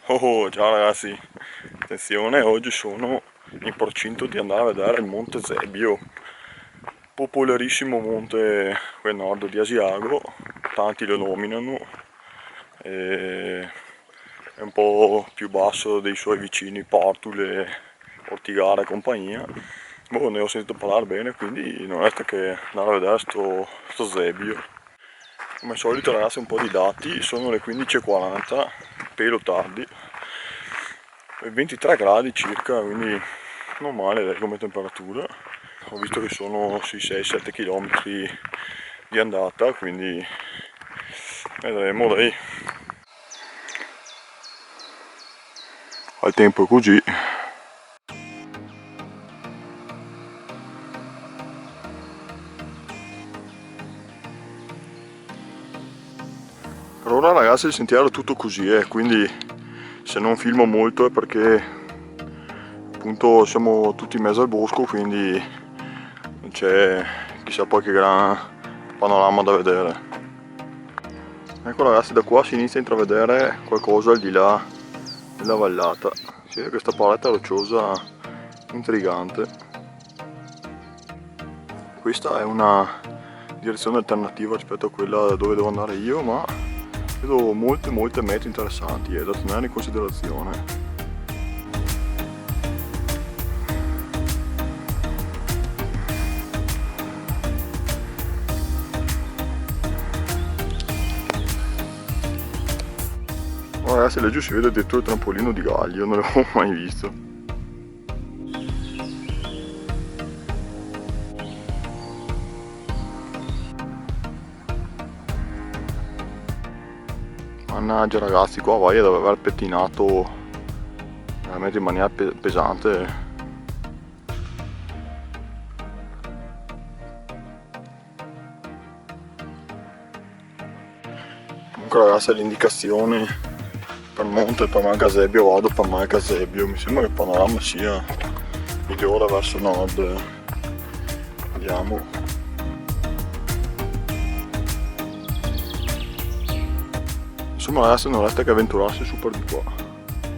Oh, ciao ragazzi, attenzione, oggi sono in procinto di andare a vedere il Monte Zebbio, popolarissimo monte qui a nord di Asiago, tanti lo nominano, e è un po' più basso dei suoi vicini Portule, Ortigara e compagnia. Boh, ne ho sentito parlare bene, quindi non resta che andare a vedere sto Zebbio. Come al solito ragazzi un po' di dati, sono le 15:40, pelo tardi, 23 gradi circa, quindi non male dai, come temperatura. Ho visto che sono sui 6-7 km di andata, quindi vedremo dai. Al tempo è così. Per ora ragazzi il sentiero è tutto così, quindi se non filmo molto è perché appunto siamo tutti in mezzo al bosco, quindi non c'è chissà poi che gran panorama da vedere. Ecco ragazzi, da qua si inizia a intravedere qualcosa al di là della vallata. Si vede questa paletta rocciosa intrigante. Questa è una direzione alternativa rispetto a quella dove devo andare io, ma vedo molte mete interessanti da tenere in considerazione. Oh, ragazzi, laggiù si vede addirittura il trampolino di Gaglio, non l'avevo mai visto. Mannaggia ragazzi, qua vai ad aver pettinato veramente in maniera pesante. Comunque ragazzi, le indicazioni per monte, per Marca Zebbio, vado per Marca Zebbio. Mi sembra che il panorama sia migliore verso nord. Vediamo. Insomma ragazzi, non resta che avventurarsi su per di qua.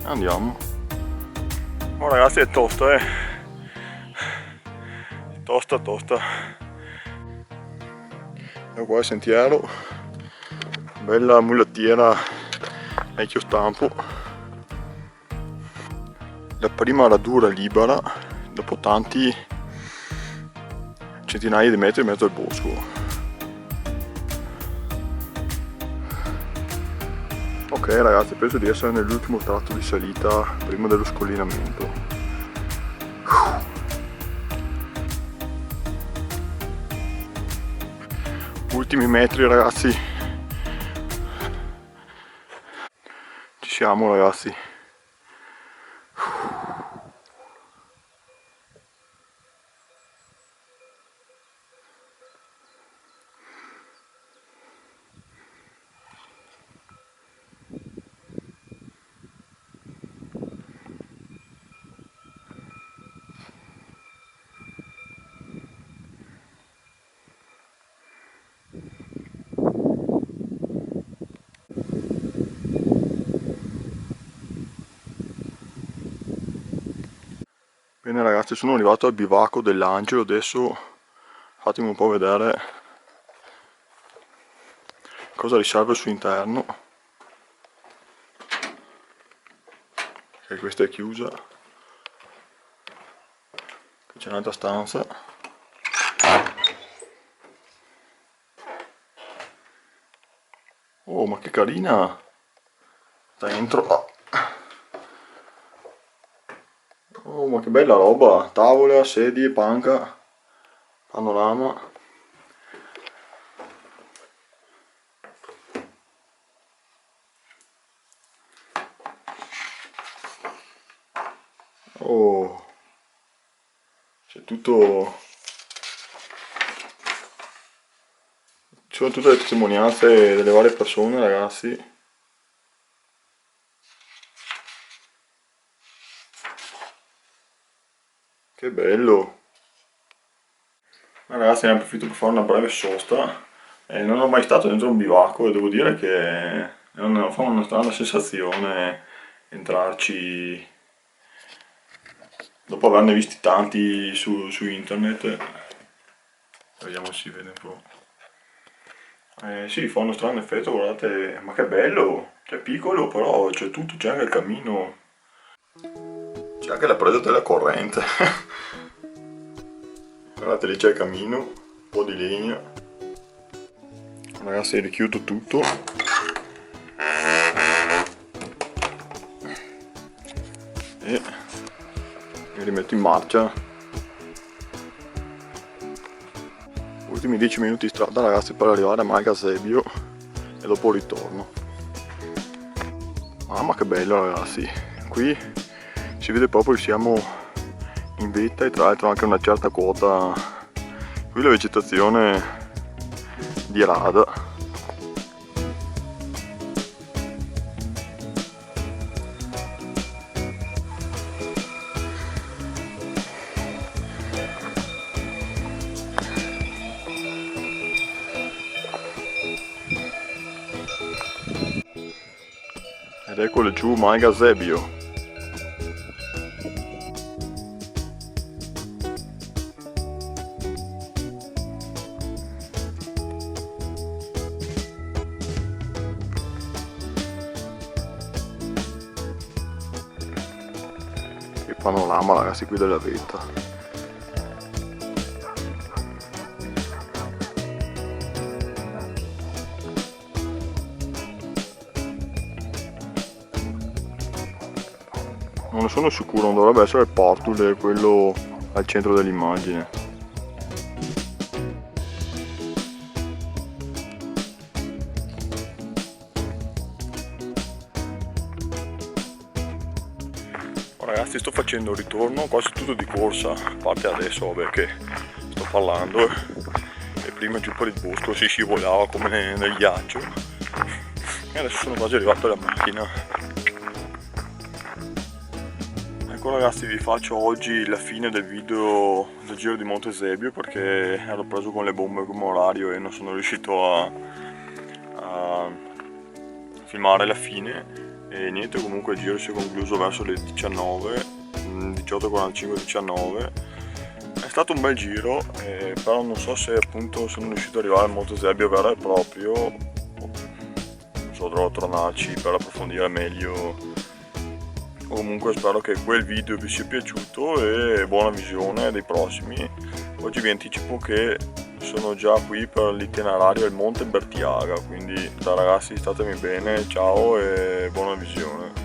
Andiamo. Oh ragazzi, è tosta, tosta. Ecco qua il sentiero, bella mulattiera vecchio stampo. La prima radura libera dopo tanti centinaia di metri in mezzo al bosco. Ok ragazzi, penso di essere nell'ultimo tratto di salita prima dello scollinamento. Ultimi metri ragazzi. Ci siamo ragazzi. Bene ragazzi, sono arrivato al bivacco dell'Angelo, adesso fatemi un po' vedere cosa riserva al suo interno. Ok, questa è chiusa, c'è un'altra stanza. Oh, ma che carina! Dentro. Oh, ma che bella roba! Tavola, sedie, panca, panorama. Oh, c'è tutto. Ci sono tutte le testimonianze delle varie persone, ragazzi. Che bello! Ragazzi, ne approfitto per fare una breve sosta. Non ho mai stato dentro un bivacco e devo dire che fa una strana sensazione entrarci dopo averne visti tanti su internet. Vediamo se si vede un po'. Sì, fa uno strano effetto, guardate, ma che bello, cioè piccolo però c'è tutto, c'è anche il camino, c'è anche la presa della corrente. Guardate, lì c'è il camino, un po' di legna. Ragazzi, richiudo tutto. E mi rimetto in marcia. Ultimi 10 minuti di strada, ragazzi, per arrivare a Malgasebio e dopo ritorno. Mamma che bello, ragazzi, qui si vede proprio che siamo in vetta e tra l'altro anche una certa quota. Qui la vegetazione dirada. Ed eccolo giù Malgasebio. Che panorama, ragazzi, qui della vetta. Non ne sono sicuro, non dovrebbe essere il Portul, quello al centro dell'immagine. Oh, ragazzi, sto facendo un ritorno quasi tutto di corsa, a parte adesso vabbè che sto parlando e prima giù per il bosco si scivolava come nel ghiaccio e adesso sono quasi arrivato alla macchina. Ecco ragazzi, vi faccio oggi la fine del video del giro di Montesebio perché ero preso con le bombe come orario e non sono riuscito a filmare la fine. E niente, comunque il giro si è concluso verso le 19, 18:45-19. È stato un bel giro, però non so se appunto sono riuscito ad arrivare al Montesebio vero e proprio. Non so, dovrò tornarci per approfondire meglio. Comunque spero che quel video vi sia piaciuto e buona visione dei prossimi. Oggi vi anticipo che sono già qui per l'itinerario del Monte Bertiaga, quindi ragazzi statemi bene, ciao e buona visione.